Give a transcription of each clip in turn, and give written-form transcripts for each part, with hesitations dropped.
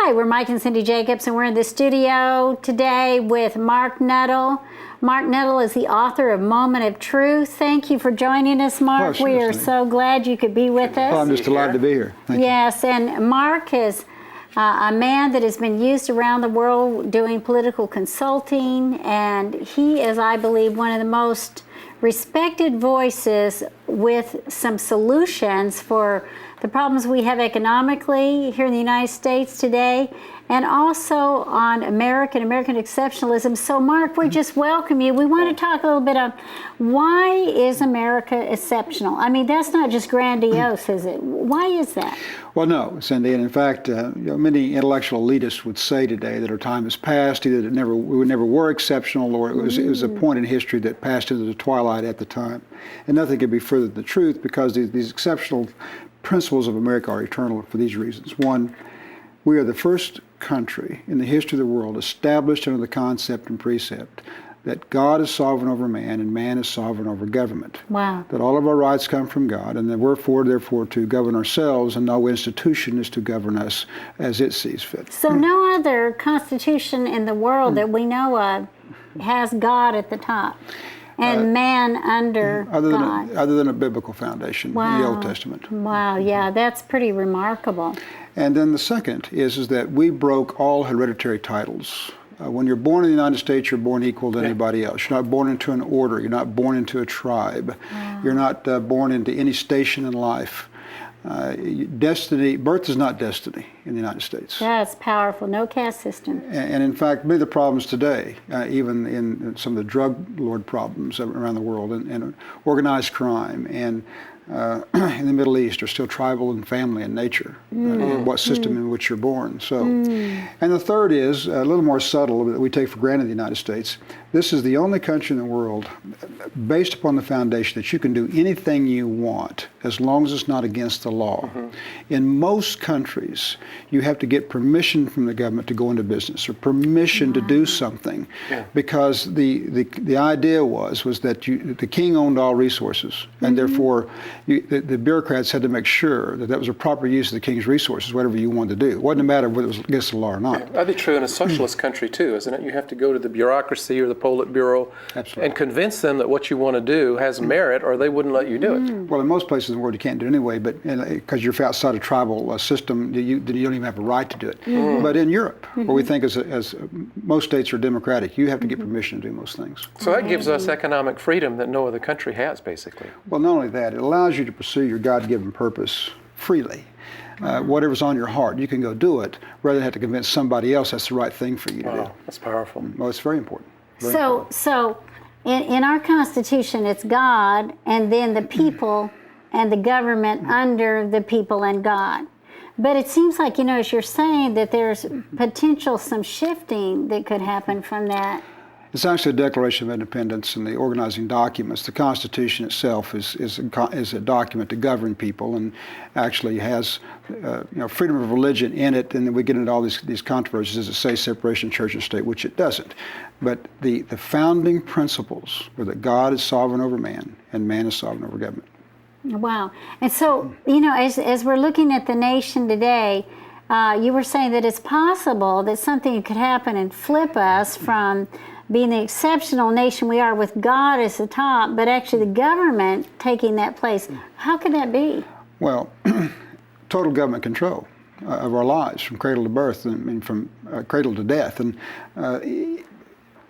Hi, we're Mike and Cindy Jacobs, and we're in the studio today with Marc Nuttle. Marc Nuttle is the author of Moment of Truth. Thank you for joining us, Marc. Well, we are so glad you could be with us. Well, I'm just delighted to be here. Thank you. Yes, and Marc is a man that has been used around the world doing political consulting, and he is, I believe, one of the most respected voices with some solutions for the problems we have economically here in the United States today, and also on American exceptionalism. So Marc, we just welcome you. We want to talk a little bit on why is America exceptional? I mean, that's not just grandiose, is it? Why is that? Well, no, Cindy, and in fact, many intellectual elitists would say today that our time has passed, either that we never were exceptional, or it was a point in history that passed into the twilight at the time. And nothing could be further than the truth, because these exceptional principles of America are eternal for these reasons. One, we are the first country in the history of the world established under the concept and precept that God is sovereign over man and man is sovereign over government. Wow. That all of our rights come from God, and that we're therefore to govern ourselves, and no institution is to govern us as it sees fit. So no other constitution in the world that we know of has God at the top and man under God. Other than a biblical foundation in the Old Testament. Wow, yeah, that's pretty remarkable. And then the second is that we broke all hereditary titles. When you're born in the United States, you're born equal to anybody else. You're not born into an order. You're not born into a tribe. You're not born into any station in life. Birth is not destiny in the United States. That's powerful. No caste system. And in fact, many of the problems today, even in some of the drug lord problems around the world, and organized crime, and in the Middle East, are still tribal and family in nature, in what system in which you're born. So, and the third is a little more subtle, that we take for granted in the United States. This is the only country in the world based upon the foundation that you can do anything you want as long as it's not against the law. In most countries, you have to get permission from the government to go into business, or permission to do something, because the idea was that the king owned all resources, and therefore the bureaucrats had to make sure that was a proper use of the king's resources, whatever you wanted to do. It wasn't a matter of whether it was against the law or not. That'd be true in a socialist country too, isn't it? You have to go to the bureaucracy or the Politburo and convince them that what you want to do has merit, or they wouldn't let you do it. Well, in most places in the world you can't do it anyway, but because you're outside a tribal system, you don't even have a right to do it. But in Europe, where we think as most states are democratic, you have to get permission to do most things. So that gives us economic freedom that no other country has, basically. Well, not only that, it allows you to pursue your God-given purpose freely. Whatever's on your heart, you can go do it, rather than have to convince somebody else that's the right thing for you to do. That's powerful. Well, it's very important. So in our Constitution, it's God, and then the people and the government under the people and God. But it seems like, as you're saying, that there's potential some shifting that could happen from that. It's actually a Declaration of Independence and the organizing documents. The Constitution itself is a document to govern people, and actually has freedom of religion in it. And then we get into all these controversies. Does it say separation of church and state? Which it doesn't. But the founding principles were that God is sovereign over man and man is sovereign over government. Wow. And so, as we're looking at the nation today, you were saying that it's possible that something could happen and flip us from being the exceptional nation we are with God as the top, but actually the government taking that place. How could that be? Well, total government control of our lives from cradle to birth, and from cradle to death. And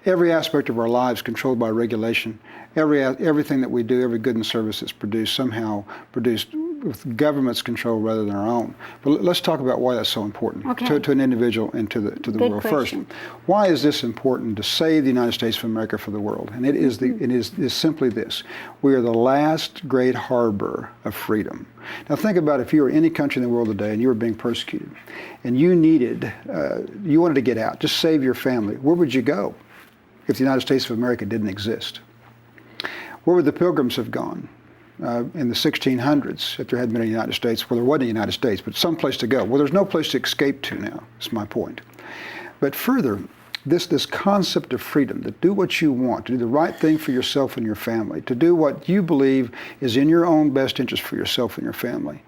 every aspect of our lives controlled by regulation. Everything that we do, every good and service that's produced, somehow produced with government's control rather than our own. But let's talk about why that's so important to an individual and to the world question. first. Why is this important to save the United States of America for the world? And it is simply this: we are the last great harbor of freedom. Now think about if you were any country in the world today and you were being persecuted, and you wanted to get out, just save your family. Where would you go if the United States of America didn't exist? Where would the Pilgrims have gone in the 1600s if there hadn't been a United States? Well, there wasn't a United States, but some place to go. Well, there's no place to escape to now, is my point. But further, this concept of freedom, to do what you want, to do the right thing for yourself and your family, to do what you believe is in your own best interest for yourself and your family,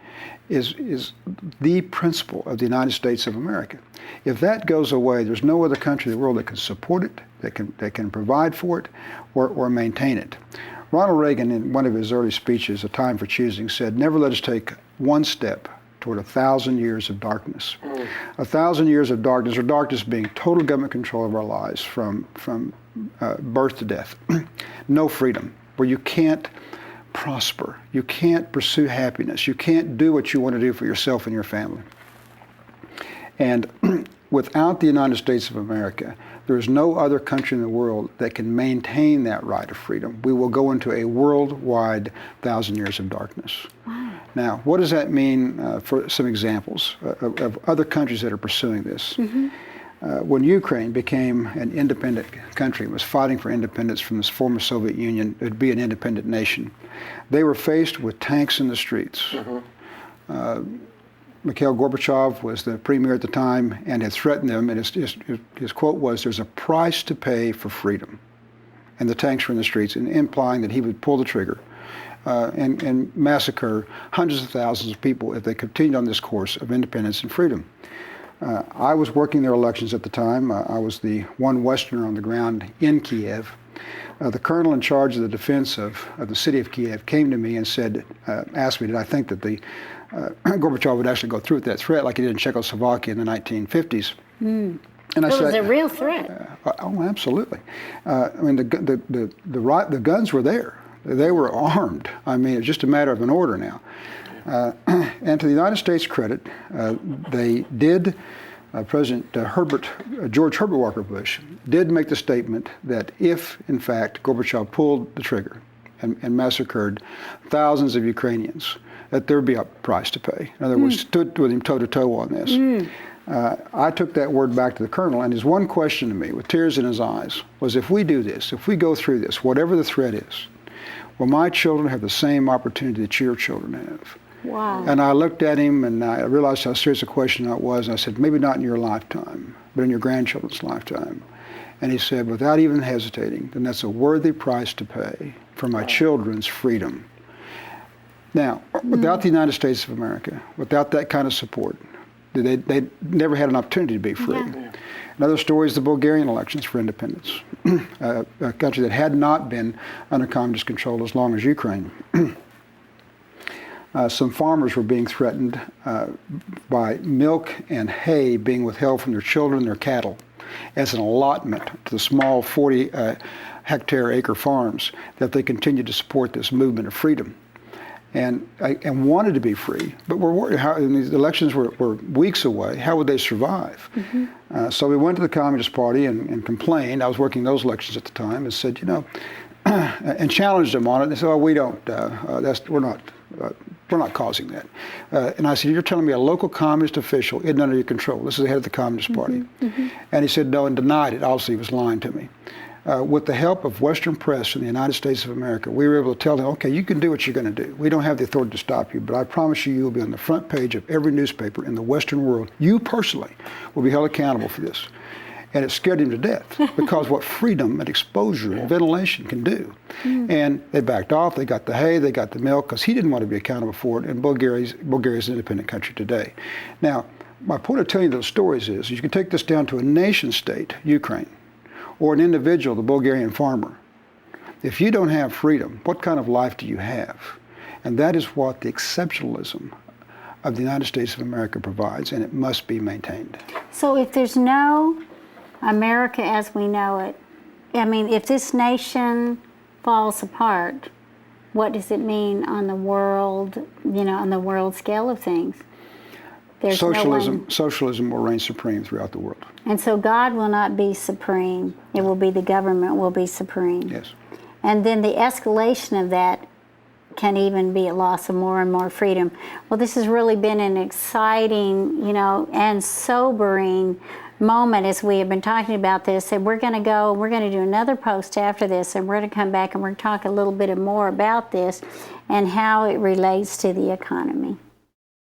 is the principle of the United States of America. If that goes away, there's no other country in the world that can support it, that can provide for it, or maintain it. Ronald Reagan, in one of his early speeches, A Time for Choosing, said, "Never let us take one step toward 1,000 years of darkness." 1,000 years of darkness, or darkness being total government control of our lives from birth to death. No freedom, where you can't prosper, you can't pursue happiness, you can't do what you want to do for yourself and your family. And without the United States of America, there is no other country in the world that can maintain that right of freedom. We will go into a worldwide 1,000 years of darkness. Wow. Now, what does that mean for some examples of other countries that are pursuing this? Mm-hmm. When Ukraine became an independent country, was fighting for independence from this former Soviet Union to be an independent nation, they were faced with tanks in the streets. Mm-hmm. Mikhail Gorbachev was the premier at the time and had threatened them, and his quote was, "There's a price to pay for freedom." And the tanks were in the streets, and implying that he would pull the trigger and massacre hundreds of thousands of people if they continued on this course of independence and freedom. I was working their elections at the time. I was the one Westerner on the ground in Kiev. The colonel in charge of the defense of the city of Kiev came to me and said, asked me, did I think that the Gorbachev would actually go through with that threat like he did in Czechoslovakia in the 1950s? Mm. And I So said, it was a real threat. oh, absolutely. I mean, the guns were there. They were armed. I mean, it's just a matter of an order now. And to the United States' credit, they did, George Herbert Walker Bush did make the statement that if, in fact, Gorbachev pulled the trigger and massacred thousands of Ukrainians, that there would be a price to pay. In other words, stood with him toe-to-toe on this. I took that word back to the colonel, and his one question to me, with tears in his eyes, was, if we do this, if we go through this, whatever the threat is, will my children have the same opportunity that your children have? Wow. And I looked at him, and I realized how serious a question that was, and I said, maybe not in your lifetime, but in your grandchildren's lifetime. And he said, without even hesitating, then that's a worthy price to pay for my children's freedom. Now, without the United States of America, without that kind of support, they never had an opportunity to be free. Yeah. Another story is the Bulgarian elections for independence, a country that had not been under communist control as long as Ukraine. Some farmers were being threatened by milk and hay being withheld from their children and their cattle as an allotment to the small 40-hectare acre farms that they continued to support this movement of freedom. And wanted to be free, but were worried. And these elections were weeks away. How would they survive? Mm-hmm. So we went to the Communist Party and complained. I was working those elections at the time, and said, and challenged them on it. And they said, "Oh, we don't. We're not causing that." And I said, "You're telling me a local communist official isn't under your control? This is the head of the Communist Party." Mm-hmm. And he said no, and denied it. Obviously, he was lying to me. With the help of Western press from the United States of America, we were able to tell them, okay, you can do what you're going to do. We don't have the authority to stop you, but I promise you will be on the front page of every newspaper in the Western world. You personally will be held accountable for this. And it scared him to death because what freedom and exposure and ventilation can do. And they backed off. They got the hay, they got the milk, because he didn't want to be accountable for it. And Bulgaria's an independent country today. Now, my point of telling you those stories is you can take this down to a nation state, Ukraine, or an individual, the Bulgarian farmer. If you don't have freedom, what kind of life do you have? And that is what the exceptionalism of the United States of America provides, and it must be maintained. So if there's no America as we know it, I mean, if this nation falls apart, what does it mean on the world, on the world scale of things? There's Socialism will reign supreme throughout the world. And so God will not be supreme. It will be the government will be supreme. Yes. And then the escalation of that can even be a loss of more and more freedom. Well, this has really been an exciting, and sobering moment as we have been talking about this. And we're going to do another post after this, and we're going to come back and we're going to talk a little bit more about this and how it relates to the economy.